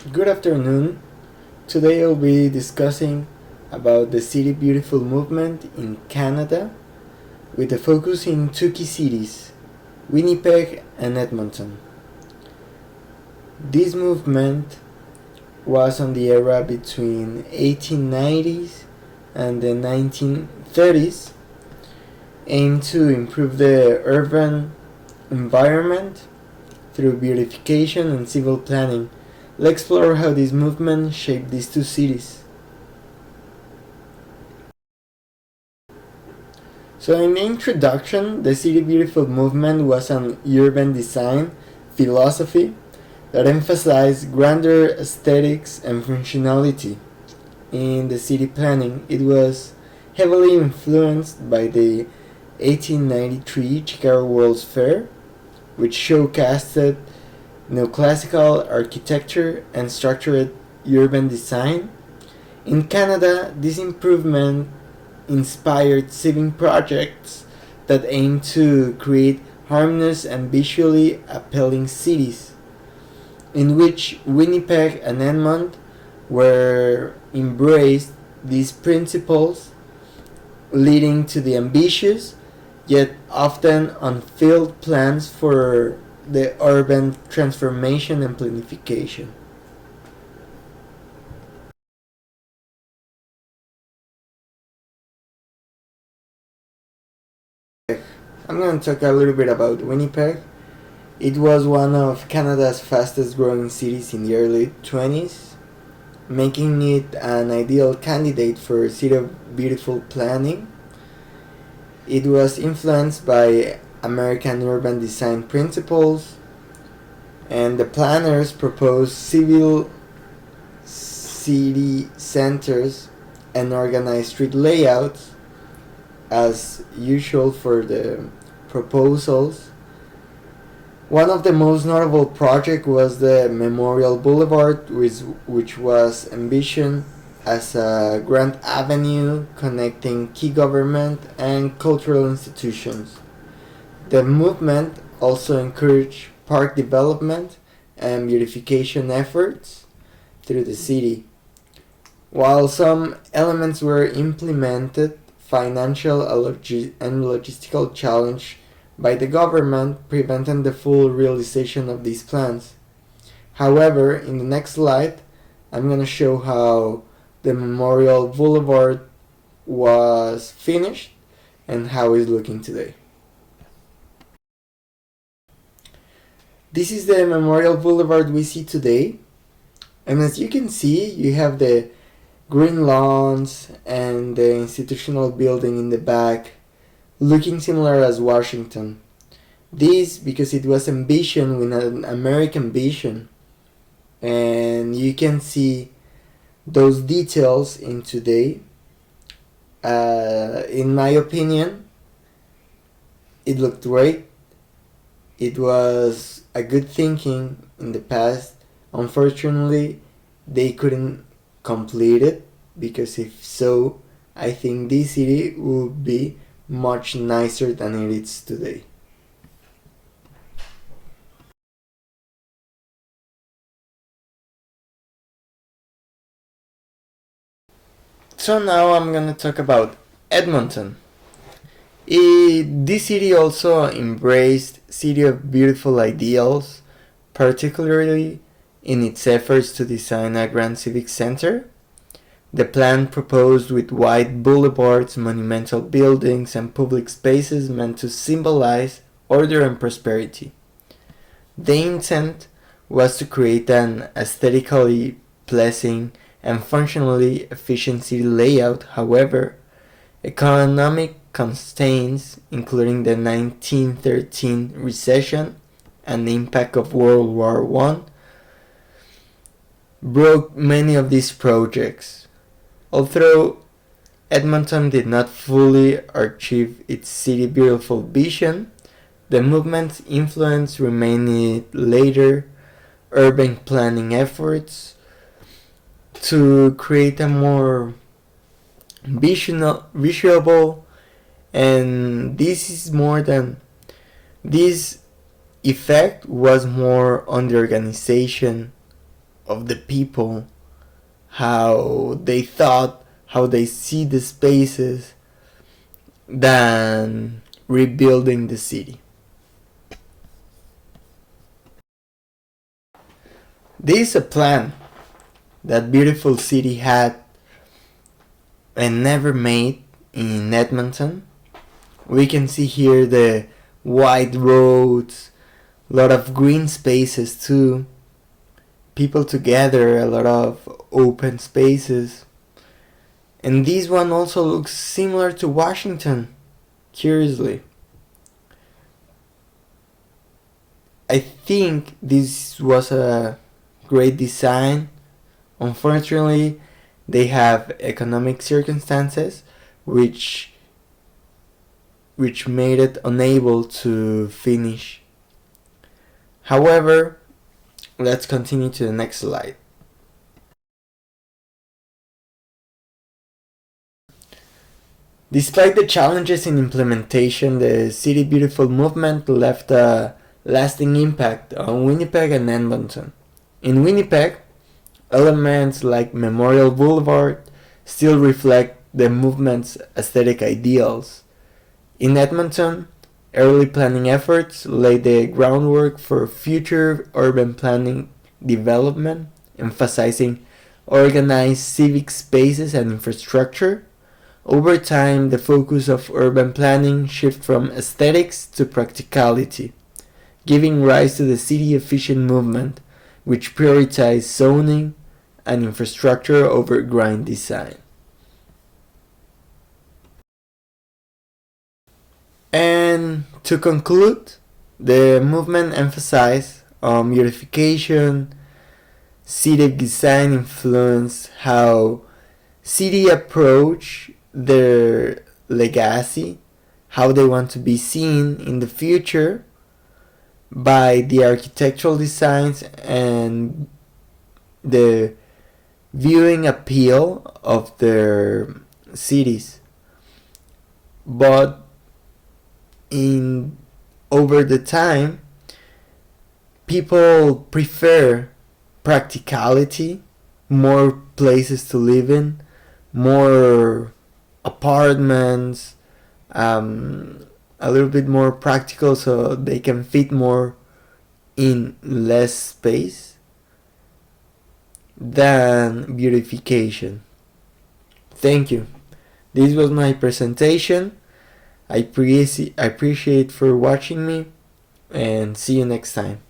Good afternoon. Today I'll be discussing about the City Beautiful movement in Canada with a focus in two key cities, Winnipeg and Edmonton. This movement was on the era between 1890s and the 1930s, aimed to improve the urban environment through beautification and civil planning. Let's explore how this movement shaped these two cities. So in the introduction, the City Beautiful movement was an urban design philosophy that emphasized grandeur, aesthetics, and functionality. In the city planning, it was heavily influenced by the 1893 Chicago World's Fair, which showcased neoclassical architecture and structured urban design. In Canada, this improvement inspired civic projects that aim to create harmonious and visually appealing cities, in which Winnipeg and Edmonton were embraced these principles, leading to the ambitious yet often unfulfilled plans for the urban transformation and planification. I'm going to talk a little bit about Winnipeg. It was one of Canada's fastest growing cities in the early 20s, making it an ideal candidate for City of Beautiful planning. It was influenced by American urban design principles, and the planners proposed civil city centers and organized street layouts as usual for the proposals. One of the most notable projects was the Memorial Boulevard, which was envisioned as a grand avenue connecting key government and cultural institutions. The movement also encouraged park development and beautification efforts through the city. While some elements were implemented, financial and logistical challenge by the government prevented the full realization of these plans. However, in the next slide, I'm going to show how the Memorial Boulevard was finished and how it's looking today. This is the Memorial Boulevard we see today, and as you can see, you have the green lawns and the institutional building in the back, looking similar as Washington. This because it was envisioned with an American vision, and you can see those details in today. In my opinion, it looked great. It was a good thinking in the past. Unfortunately, they couldn't complete it, because if so, I think this city would be much nicer than it is today. So now I'm gonna talk about Edmonton. This city also embraced City of Beautiful ideals, particularly in its efforts to design a grand civic center. The plan proposed with wide boulevards, monumental buildings, and public spaces meant to symbolize order and prosperity. The intent was to create an aesthetically pleasing and functionally efficient city layout. However, economic constraints, including the 1913 recession and the impact of World War I, broke many of these projects. Although Edmonton did not fully achieve its City Beautiful vision, the movement's influence remained in later urban planning efforts to create a more visual, and this effect was more on the organization of the people, how they thought, how they see the spaces, than rebuilding the city. This is a plan that beautiful city had and never made in Edmonton. We can see here the wide roads, a lot of green spaces too, people together, a lot of open spaces. And this one also looks similar to Washington, curiously. I think this was a great design. Unfortunately, they have economic circumstances which made it unable to finish. However, let's continue to the next slide. Despite the challenges in implementation, the City Beautiful movement left a lasting impact on Winnipeg and Edmonton. In Winnipeg, elements like Memorial Boulevard still reflect the movement's aesthetic ideals. In Edmonton, early planning efforts laid the groundwork for future urban planning development, emphasizing organized civic spaces and infrastructure. Over time, the focus of urban planning shifted from aesthetics to practicality, giving rise to the city efficient movement, which prioritized zoning and infrastructure over grand design. And to conclude, the movement emphasized beautification, city design influenced how city approach their legacy, how they want to be seen in the future by the architectural designs and the viewing appeal of their cities. But over the time, people prefer practicality, more places to live in, more apartments, a little bit more practical so they can fit more in less space than beautification. Thank you. This was my presentation. I appreciate for watching me, and see you next time.